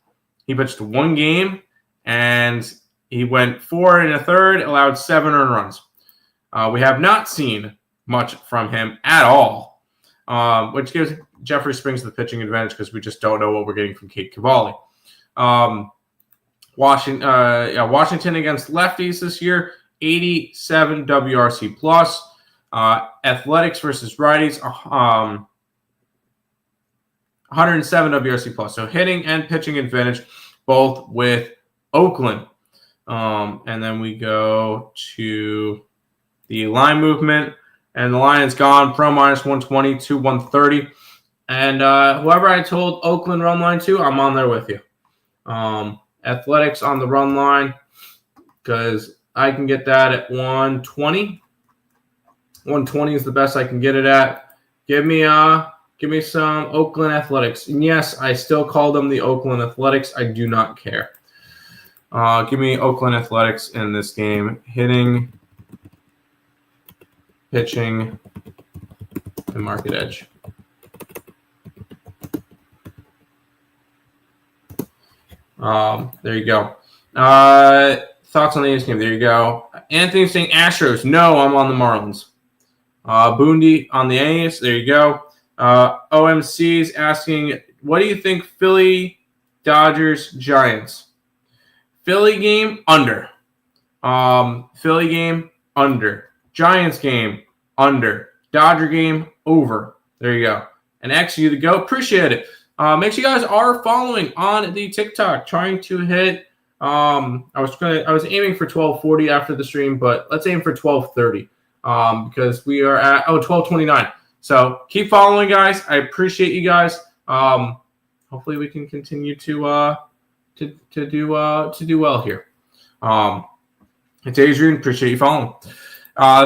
He pitched one game, and he went 4 1/3, allowed 7 earned runs. We have not seen much from him at all, which gives Jeffrey Springs the pitching advantage because we just don't know what we're getting from Cade Cavalli. Washington against lefties this year, 87 WRC plus. Athletics versus righties, 107 WRC plus. So hitting and pitching advantage, both with Oakland. And then we go to the line movement, and the line is gone from -120 to 130. And whoever I told Oakland run line to, I'm on there with you. Athletics on the run line, because I can get that at 120. 120 is the best I can get it at. Give me some Oakland Athletics. And yes, I still call them the Oakland Athletics. I do not care. Give me Oakland Athletics in this game. Hitting, pitching, and market edge. There you go. Thoughts on the A's game? There you go. Anthony's saying Astros. No, I'm on the Marlins. Boondy on the A's. There you go. OMC's asking, what do you think Philly, Dodgers, Giants? Philly game, under. Philly game, under. Giants game, under. Dodger game, over. There you go. And X, you to go. Appreciate it. Make sure you guys are following on the TikTok. Trying to hit. I was aiming for 12:40 after the stream, but let's aim for 12:30. Because we are at 12:29. So keep following, guys. I appreciate you guys. Hopefully we can continue to do well here. It's Adrian. Appreciate you following.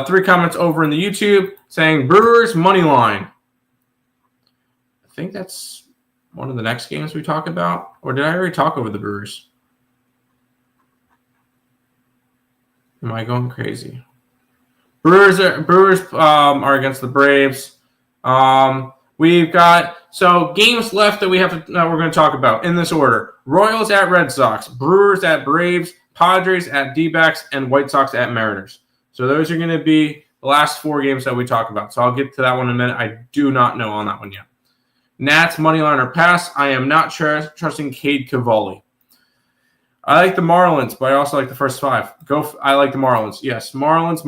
3 comments over in the YouTube saying Brewers money line. I think that's one of the next games we talk about, or did I already talk over the Brewers? Am I going crazy? Brewers are against the Braves. We've got games left that we're going to talk about in this order: Royals at Red Sox, Brewers at Braves, Padres at D-backs, and White Sox at Mariners. So those are going to be the last 4 games that we talk about. So I'll get to that one in a minute. I do not know on that one yet. Nats money line or pass. I am not trusting Cade Cavalli. I like the Marlins, but I also like the first 5. I like the Marlins. Yes, Marlins.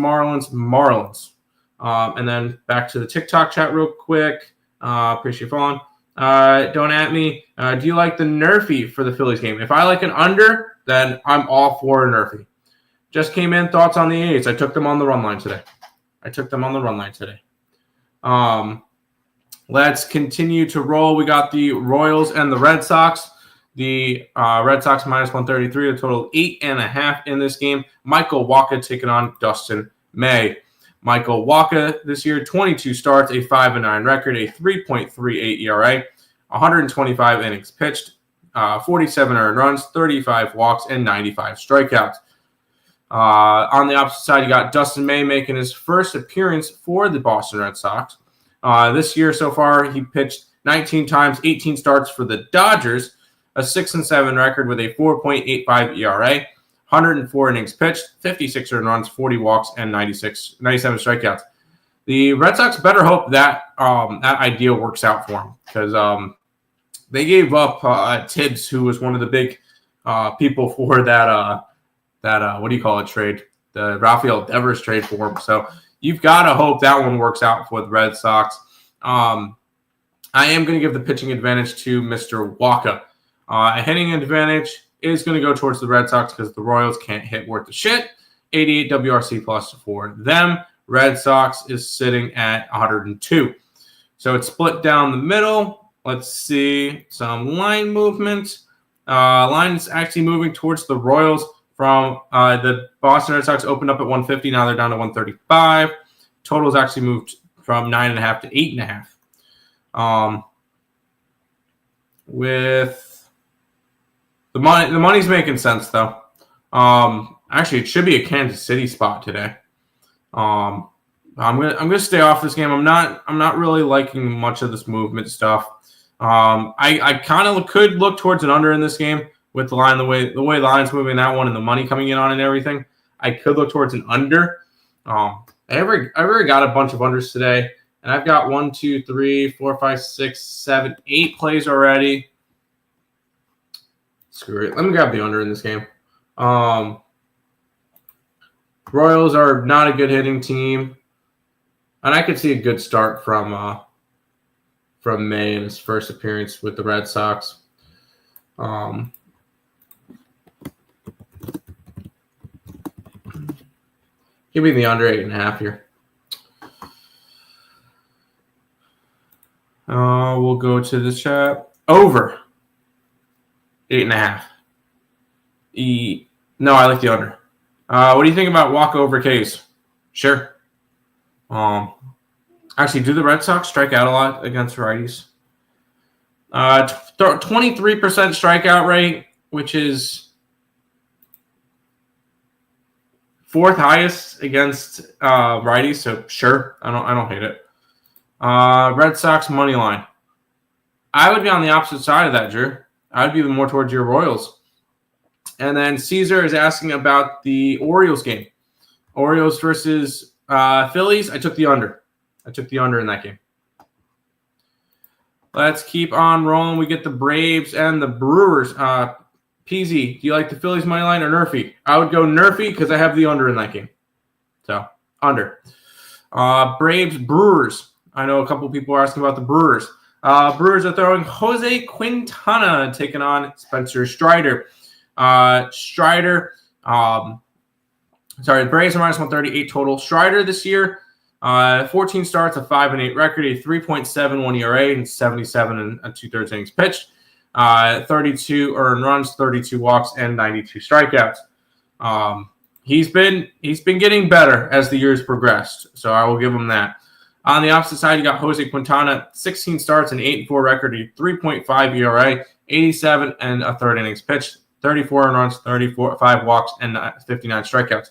And then back to the TikTok chat real quick. Appreciate you following. Don't at me. Do you like the Nerfy for the Phillies game? If I like an under, then I'm all for a Nerfy. Just came in. Thoughts on the A's? I took them on the run line today. Let's continue to roll. We got the Royals and the Red Sox. The Red Sox -133, a total of 8.5 in this game. Michael Wacha taking on Dustin May. Michael Wacha this year, 22 starts, a 5-9 record, a 3.38 ERA, 125 innings pitched, 47 earned runs, 35 walks, and 95 strikeouts. On the opposite side, you got Dustin May making his first appearance for the Boston Red Sox. This year so far, he pitched 19 times, 18 starts for the Dodgers, a 6-7 record with a 4.85 ERA, 104 innings pitched, 56 earned runs, 40 walks, and 97 strikeouts. The Red Sox better hope that that idea works out for them, because they gave up Tibbs, who was one of the big people for that trade, the Rafael Devers trade for him. So you've got to hope that one works out for the Red Sox. I am going to give the pitching advantage to Mr. Wacha. A hitting advantage is going to go towards the Red Sox because the Royals can't hit worth a shit. 88 WRC plus for them. Red Sox is sitting at 102. So it's split down the middle. Let's see some line movement. Line is actually moving towards the Royals from the Boston Red Sox opened up at 150. Now they're down to 135. Total has actually moved from 9.5 to 8.5. With the money's making sense though. Actually, it should be a Kansas City spot today. I'm gonna stay off this game. I'm not really liking much of this movement stuff. I kind of could look towards an under in this game with the line the way the line's moving that one and the money coming in on and everything. I could look towards an under. I already got a bunch of unders today, and I've got 1, 2, 3, 4, 5, 6, 7, 8 plays already. Screw it. Let me grab the under in this game. Royals are not a good hitting team, and I could see a good start from May in his first appearance with the Red Sox. Give me the under 8.5 here. We'll go to the chat. Over 8.5. No, I like the under. What do you think about walkover case? Sure. Actually, do the Red Sox strike out a lot against righties? 23% strikeout rate, which is fourth highest against righties. So sure, I don't hate it. Red Sox money line. I would be on the opposite side of that, Drew. I would be more towards your Royals. And then Caesar is asking about the Orioles game. Orioles versus Phillies. I took the under. I took the under in that game. Let's keep on rolling. We get the Braves and the Brewers. PZ, do you like the Phillies money line or Nerfy? I would go Nerfy because I have the under in that game. So, under. Braves, Brewers. I know a couple people are asking about the Brewers. Brewers are throwing Jose Quintana taking on Spencer Strider. The Braves are minus 138 total. Strider this year, 14 starts, a 5-8 record, a 3.71 ERA, and 77 and 2/3 innings pitched. 32 earned runs, 32 walks, and 92 strikeouts. He's been getting better as the years progressed, so I will give him that. On the opposite side, you got Jose Quintana, 16 starts, an 8-4 record, a 3.5 ERA, 87 and 1/3 innings pitched, 34 earned runs, 5 walks, and 59 strikeouts.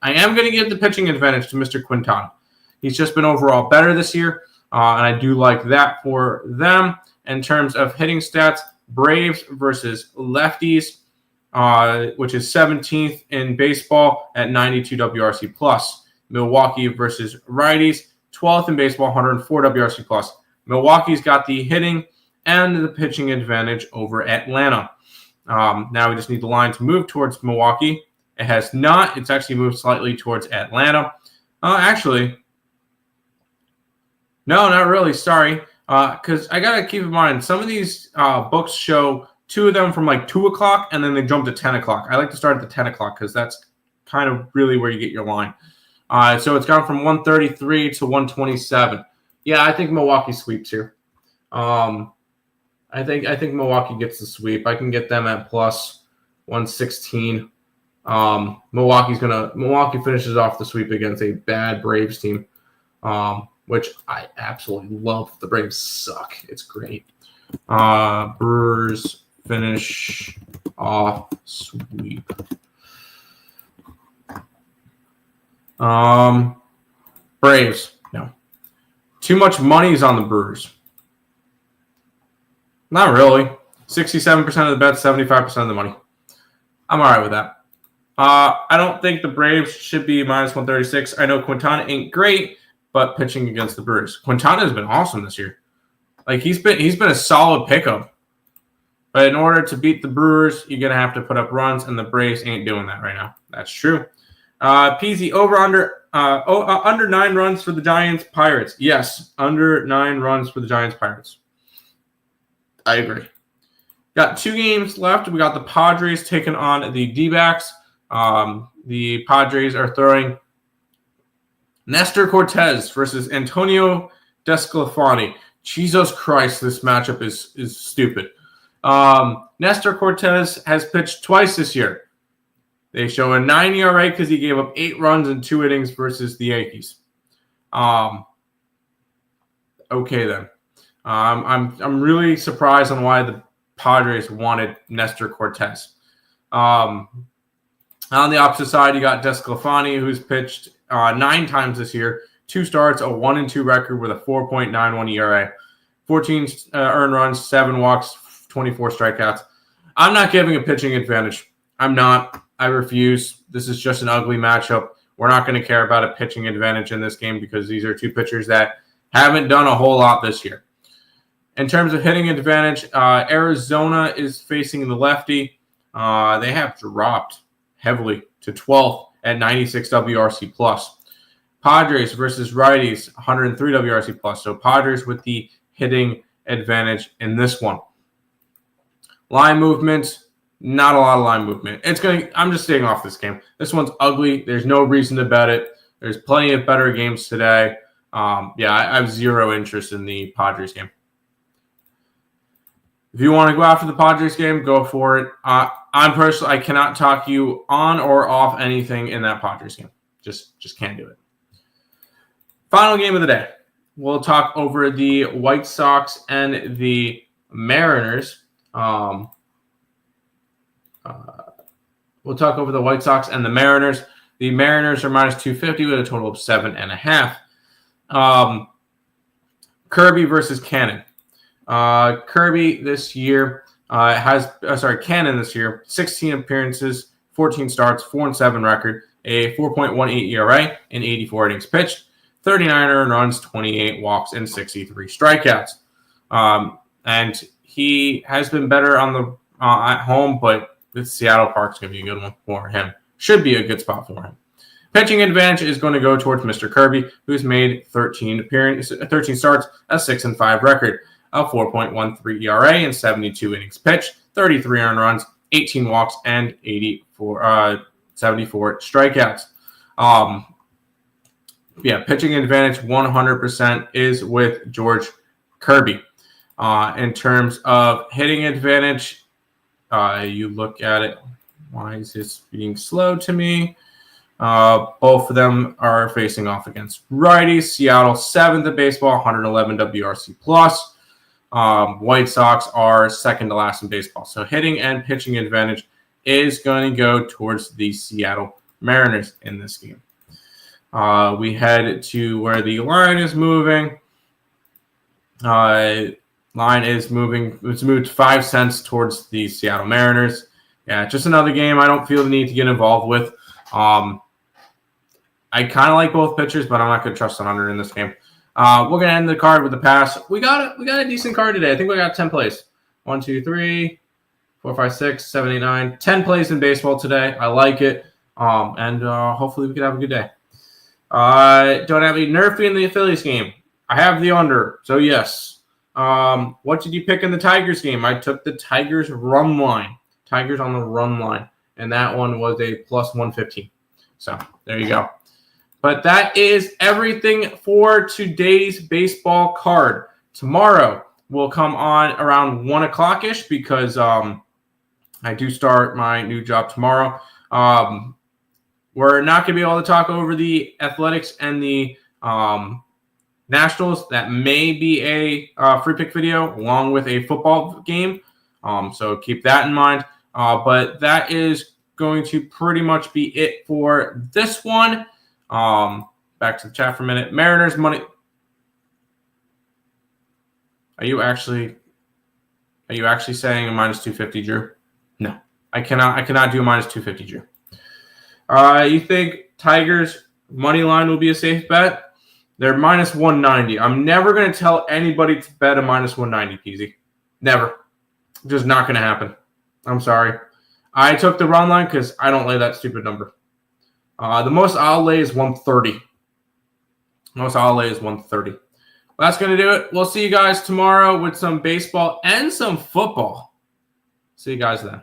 I am going to give the pitching advantage to Mr. Quintana. He's just been overall better this year, and I do like that for them. In terms of hitting stats, Braves versus lefties, which is 17th in baseball at 92 WRC+. Milwaukee versus righties, 12th in baseball, 104 WRC+. Milwaukee's got the hitting and the pitching advantage over Atlanta. Now we just need the line to move towards Milwaukee. It has not. It's actually moved slightly towards Atlanta. Actually, no, not really. Sorry. Because I got to keep in mind, some of these books show two of them from like 2 o'clock, and then they jump to 10 o'clock. I like to start at the 10 o'clock because that's kind of really where you get your line. So it's gone from 133 to 127. Yeah, I think Milwaukee sweeps here. I think Milwaukee gets the sweep. I can get them at plus 116. Milwaukee finishes off the sweep against a bad Braves team, which I absolutely love. The Braves suck. It's great. Brewers finish off sweep. Braves, no. Too much money is on the Brewers. Not really. 67% of the bets, 75% of the money. I'm all right with that. I don't think the Braves should be minus 136. I know Quintana ain't great, but pitching against the Brewers. Quintana has been awesome this year. Like he's been a solid pickup. But in order to beat the Brewers, you're gonna have to put up runs, and the Braves ain't doing that right now. That's true. PZ under 9 runs for the Giants Pirates. Yes, under 9 runs for the Giants Pirates. I agree. Got 2 games left. We got the Padres taking on the D-backs. The Padres are throwing Nestor Cortez versus Antonio Desclafani. Jesus Christ, this matchup is stupid. Nestor Cortez has pitched twice this year. They show a 9 ERA because he gave up 8 runs in 2 innings versus the Yankees. Okay then. I'm really surprised on why the Padres wanted Nestor Cortez. On the opposite side, you got Desclafani, who's pitched 9 times this year, 2 starts, a 1-2 record with a 4.91 ERA, 14 earned runs, 7 walks, 24 strikeouts. I'm not giving a pitching advantage. I'm not. I refuse. This is just an ugly matchup. We're not going to care about a pitching advantage in this game because these are 2 pitchers that haven't done a whole lot this year. In terms of hitting advantage, Arizona is facing the lefty. They have dropped heavily to 12th at 96 WRC+. Padres versus righties, 103 WRC+. So Padres with the hitting advantage in this one. Line movement, not a lot of line movement. I'm just staying off this game. This one's ugly. There's no reason to bet it. There's plenty of better games today. I have zero interest in the Padres game. If you want to go after the Padres game, go for it. I cannot talk you on or off anything in that Padres game. Just can't do it. Final game of the day. We'll talk over the White Sox and the Mariners. We'll talk over the White Sox and the Mariners. The Mariners are minus 250 with a total of 7.5. Kirby versus Cannon. Kirby this year Cannon this year, 16 appearances, 14 starts, 4-7 record, a 4.18 ERA in 84 innings pitched, 39 earned runs, 28 walks, and 63 strikeouts. And he has been better on the at home, but this Seattle Park's going to be a good one for him. Should be a good spot for him. Pitching advantage is going to go towards Mr. Kirby, who's made 13 starts, a 6-5 record, a 4.13 ERA in 72 innings pitched, 33 earned runs, 18 walks, and 74 strikeouts. Pitching advantage 100% is with George Kirby. In terms of hitting advantage, you look at it. Why is this being slow to me? Both of them are facing off against righties. Seattle 7th in baseball, 111 WRC+. White Sox are second to last in baseball. So hitting and pitching advantage is going to go towards the Seattle Mariners in this game. We head to where the line is moving. Line is moving. It's moved 5 cents towards the Seattle Mariners. Yeah, just another game I don't feel the need to get involved with. I kind of like both pitchers, but I'm not going to trust an under in this game. We're going to end the card with a pass. We got a decent card today. I think we got 10 plays. 1, 2, 3, 4, 5, 6, 7, 8, 9. 10 plays in baseball today. I like it. And hopefully we can have a good day. Don't have any Nerfy in the Phillies game. I have the under. So yes. What did you pick in the Tigers game? I took the Tigers run line. Tigers on the run line. And that one was a plus 115. So there you go. But that is everything for today's baseball card. Tomorrow will come on around 1 o'clock-ish because I do start my new job tomorrow. We're not going to be able to talk over the Athletics and the Nationals. That may be a free pick video along with a football game. So keep that in mind. But that is going to pretty much be it for this one. Back to the chat for a minute. Mariners money. Are you actually saying a minus 250, Drew? No, I cannot do a minus 250, Drew. You think Tigers money line will be a safe bet? They're minus 190. I'm never going to tell anybody to bet a minus 190, Peasy. Never. Just not going to happen. I'm sorry. I took the run line because I don't lay that stupid number. The most I'll lay is 130. Most I'll lay is 130. Well, that's going to do it. We'll see you guys tomorrow with some baseball and some football. See you guys then.